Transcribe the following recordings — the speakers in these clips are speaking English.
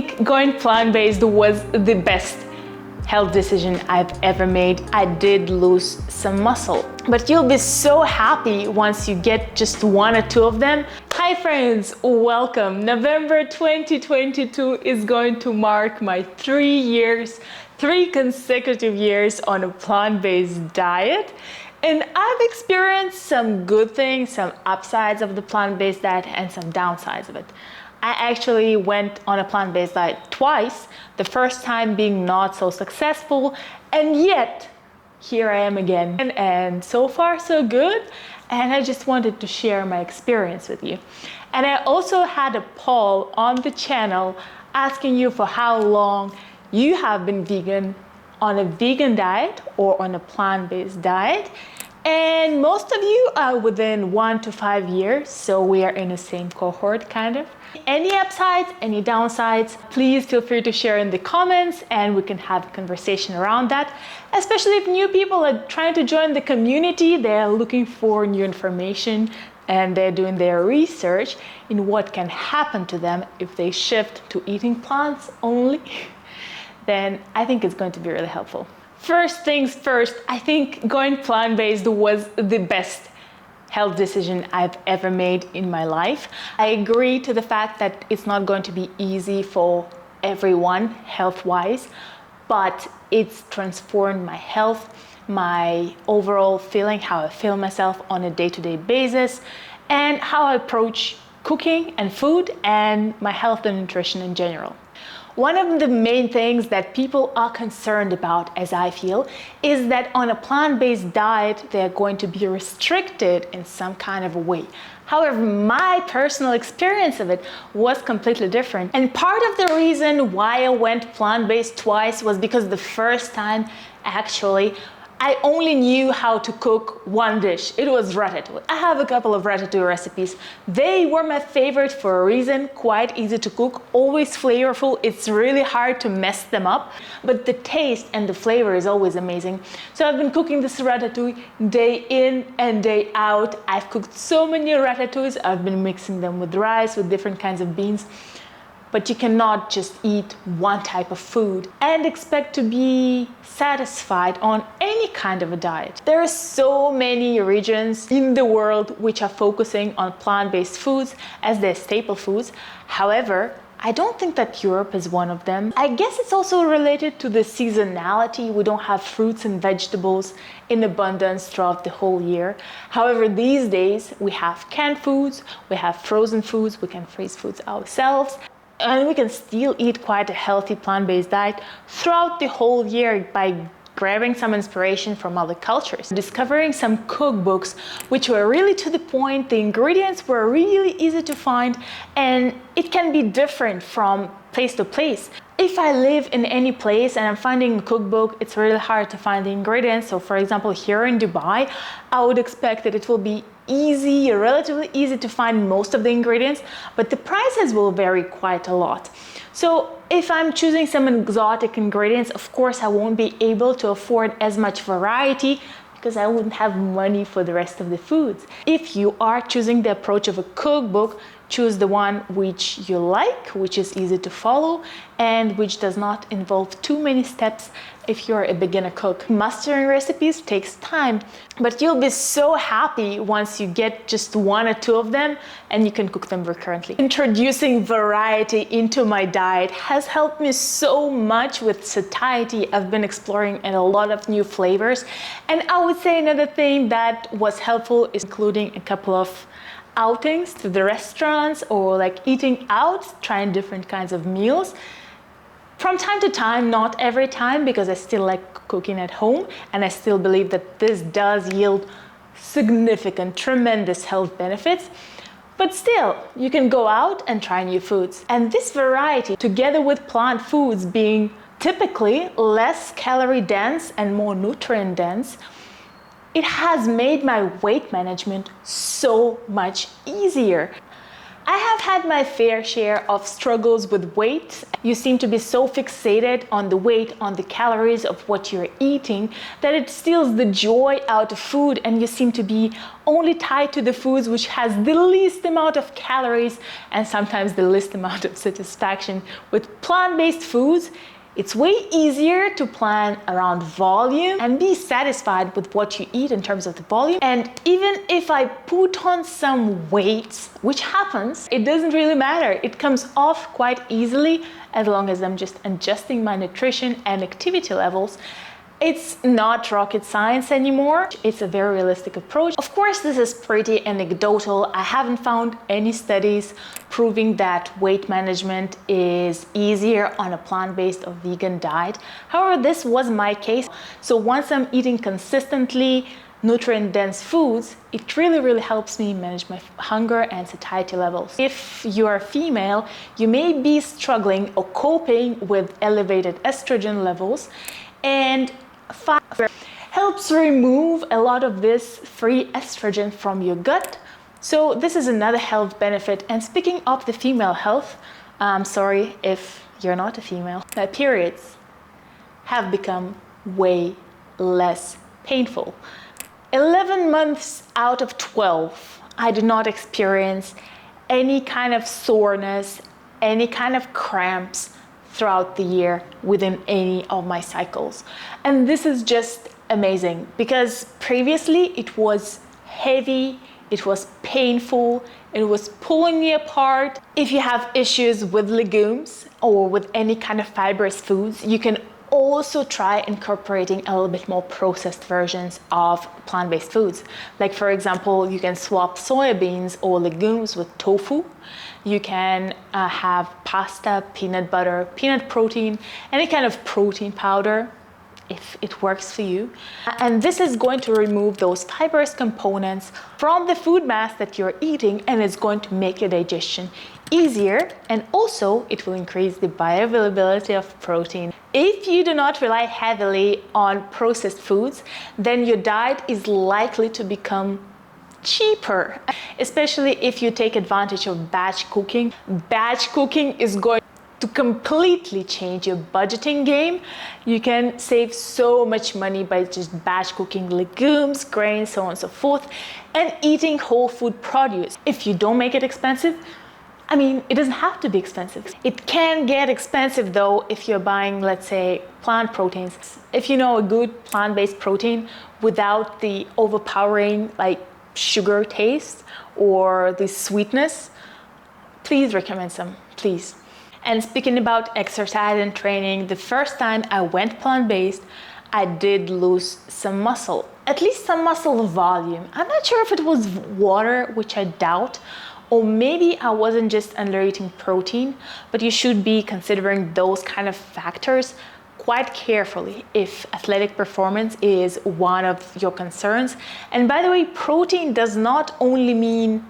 Going plant-based was the best health decision I've ever made. I did lose some muscle, but you'll be so happy once you get just one or two of them. Hi friends, welcome. November 2022 is going to mark my 3 consecutive years on a plant-based diet. And I've experienced some good things, some upsides of the plant-based diet and some downsides of it. I actually went on a plant-based diet twice, the first time being not so successful, and yet here I am again. And so far so good, and I just wanted to share my experience with you. And I also had a poll on the channel asking you for how long you have been vegan on a vegan diet or on a plant-based diet. And most of you are within 1 to 5 years, so we are in the same cohort kind of. Any upsides, any downsides, please feel free to share in the comments and we can have a conversation around that. Especially if new people are trying to join the community, they're looking for new information and they're doing their research in what can happen to them if they shift to eating plants only. Then I think it's going to be really helpful. First things first, I think going plant-based was the best health decision I've ever made in my life. I agree to the fact that it's not going to be easy for everyone health-wise, but it's transformed my health, my overall feeling, how I feel myself on a day-to-day basis, and how I approach cooking and food and my health and nutrition in general. One of the main things that people are concerned about, as I feel, is that on a plant-based diet, they're going to be restricted in some kind of a way. However, my personal experience of it was completely different. And part of the reason why I went plant-based twice was because the first time, actually, I only knew how to cook one dish. It was ratatouille. I have a couple of ratatouille recipes. They were my favorite for a reason, quite easy to cook, always flavorful. It's really hard to mess them up, but the taste and the flavor is always amazing. So I've been cooking this ratatouille day in and day out. I've cooked so many ratatouilles. I've been mixing them with rice, with different kinds of beans. But you cannot just eat one type of food and expect to be satisfied on any kind of a diet. There are so many regions in the world which are focusing on plant-based foods as their staple foods. However, I don't think that Europe is one of them. I guess it's also related to the seasonality. We don't have fruits and vegetables in abundance throughout the whole year. However, these days we have canned foods, we have frozen foods, we can freeze foods ourselves. And we can still eat quite a healthy plant-based diet throughout the whole year by grabbing some inspiration from other cultures, discovering some cookbooks which were really to the point, the ingredients were really easy to find, and it can be different from place to place. If I live in any place and I'm finding a cookbook, it's really hard to find the ingredients. So for example, here in Dubai, I would expect that it will be easy, relatively easy to find most of the ingredients, but the prices will vary quite a lot. So if I'm choosing some exotic ingredients, of course I won't be able to afford as much variety because I wouldn't have money for the rest of the foods. If you are choosing the approach of a cookbook, choose the one which you like, which is easy to follow, and which does not involve too many steps if you're a beginner cook. Mastering recipes takes time, but you'll be so happy once you get just one or two of them and you can cook them recurrently. Introducing variety into my diet has helped me so much with satiety. I've been exploring a lot of new flavors, and I would say another thing that was helpful is including a couple of outings to the restaurants or like eating out, trying different kinds of meals. From time to time, not every time, because I still like cooking at home and I still believe that this does yield significant, tremendous health benefits. But still, you can go out and try new foods. And this variety, together with plant foods being typically less calorie dense and more nutrient dense, it has made my weight management so much easier. I have had my fair share of struggles with weight. You seem to be so fixated on the weight, on the calories of what you're eating, that it steals the joy out of food, and you seem to be only tied to the foods which has the least amount of calories and sometimes the least amount of satisfaction. With plant-based foods, it's way easier to plan around volume and be satisfied with what you eat in terms of the volume. And even if I put on some weight, which happens, it doesn't really matter. It comes off quite easily as long as I'm just adjusting my nutrition and activity levels. It's not rocket science anymore. It's a very realistic approach. Of course, this is pretty anecdotal. I haven't found any studies proving that weight management is easier on a plant-based or vegan diet. However, this was my case. So once I'm eating consistently nutrient-dense foods, it really helps me manage my hunger and satiety levels. If you're a female, you may be struggling or coping with elevated estrogen levels, and fiber helps remove a lot of this free estrogen from your gut. So this is another health benefit. And speaking of the female health, I'm sorry if you're not a female, my periods have become way less painful. 11 months out of 12, I did not experience any kind of soreness, any kind of cramps throughout the year within any of my cycles. And this is just amazing, because previously it was heavy, it was painful, it was pulling me apart. If you have issues with legumes or with any kind of fibrous foods, you can also try incorporating a little bit more processed versions of plant-based foods. Like, for example, you can swap soybeans or legumes with tofu. You can have pasta, peanut butter, peanut protein, any kind of protein powder, if it works for you. And this is going to remove those fibrous components from the food mass that you're eating, and it's going to make your digestion easier, and also it will increase the bioavailability of protein. If you do not rely heavily on processed foods, then your diet is likely to become cheaper, especially if you take advantage of batch cooking. Batch cooking is going to completely change your budgeting game. You can save so much money by just batch cooking legumes, grains, so on and so forth, and eating whole food produce. If you don't make it expensive, I mean, it doesn't have to be expensive. It can get expensive though if you're buying, let's say, plant proteins. If you know a good plant-based protein without the overpowering like sugar taste or the sweetness, please recommend some, please. And speaking about exercise and training, the first time I went plant-based, I did lose some muscle, at least some muscle volume. I'm not sure if it was water, which I doubt, or maybe I wasn't just under eating protein, but you should be considering those kind of factors quite carefully if athletic performance is one of your concerns. And by the way, protein does not only mean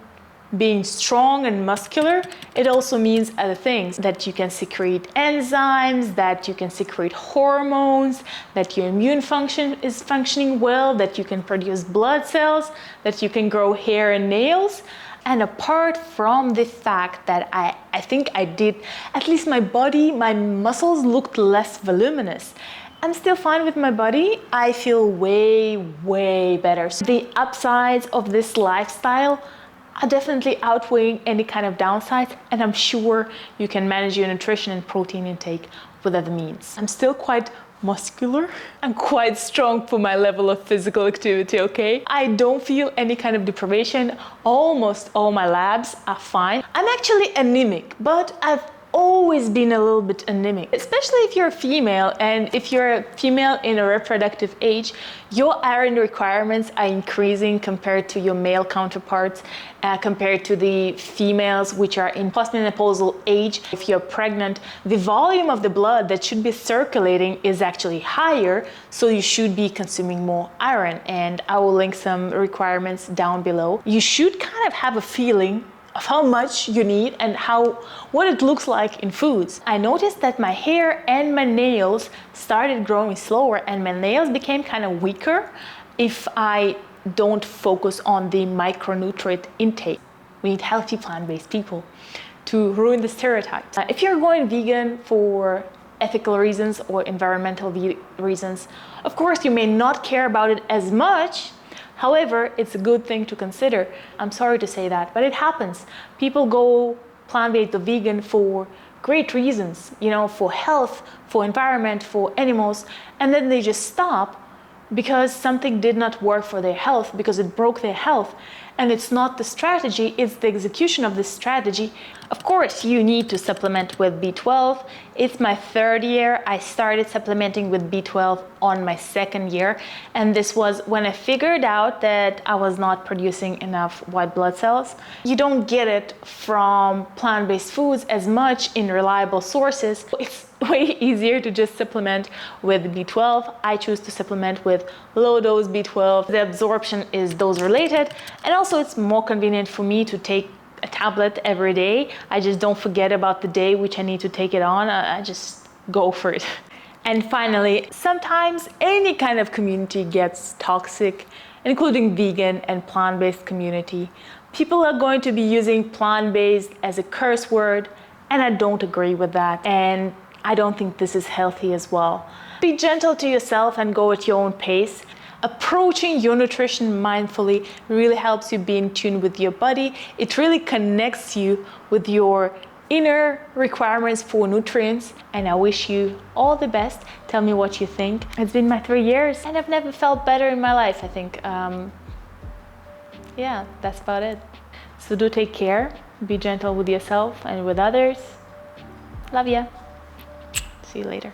being strong and muscular, it also means other things, that you can secrete enzymes, that you can secrete hormones, that your immune function is functioning well, that you can produce blood cells, that you can grow hair and nails. And apart from the fact that I think I did, at least my body, my muscles looked less voluminous. I'm still fine with my body. I feel way better. So the upsides of this lifestyle are definitely outweighing any kind of downsides, and I'm sure you can manage your nutrition and protein intake with other means. I'm still quite muscular. I'm quite strong for my level of physical activity, okay? I don't feel any kind of deprivation. Almost all my labs are fine. I'm actually anemic, but I've always been a little bit anemic, especially if you're a female, and if you're a female in a reproductive age, your iron requirements are increasing compared to your male counterparts, compared to the females which are in postmenopausal age. If you're pregnant, the volume of the blood that should be circulating is actually higher, so you should be consuming more iron, and I will link some requirements down below. You should kind of have a feeling of how much you need and what it looks like in foods. I noticed that my hair and my nails started growing slower, and my nails became kind of weaker if I don't focus on the micronutrient intake. We need healthy plant-based people to ruin the stereotypes. If you're going vegan for ethical reasons or environmental reasons, of course you may not care about it as much. However, it's a good thing to consider. I'm sorry to say that, but it happens. People go plant-based or vegan for great reasons, for health, for environment, for animals, and then they just stop because something did not work for their health, because it broke their health. And it's not the strategy, it's the execution of this strategy. Of course, you need to supplement with B12. It's my 3rd year. I started supplementing with B12 on my 2nd year. And this was when I figured out that I was not producing enough white blood cells. You don't get it from plant-based foods as much in reliable sources. It's way easier to just supplement with B12. I choose to supplement with low dose B12. The absorption is dose related, and also it's more convenient for me to take a tablet every day. I just don't forget about the day which I need to take it on. I just go for it. And finally, sometimes any kind of community gets toxic, including vegan and plant-based community. People are going to be using plant-based as a curse word, and I don't agree with that. And I don't think this is healthy as well. Be gentle to yourself and go at your own pace. Approaching your nutrition mindfully really helps you be in tune with your body. It really connects you with your inner requirements for nutrients, and I wish you all the best. Tell me what you think. It's been my 3 years and I've never felt better in my life, I think. Yeah, that's about it. So do take care, be gentle with yourself and with others. Love ya. See you later.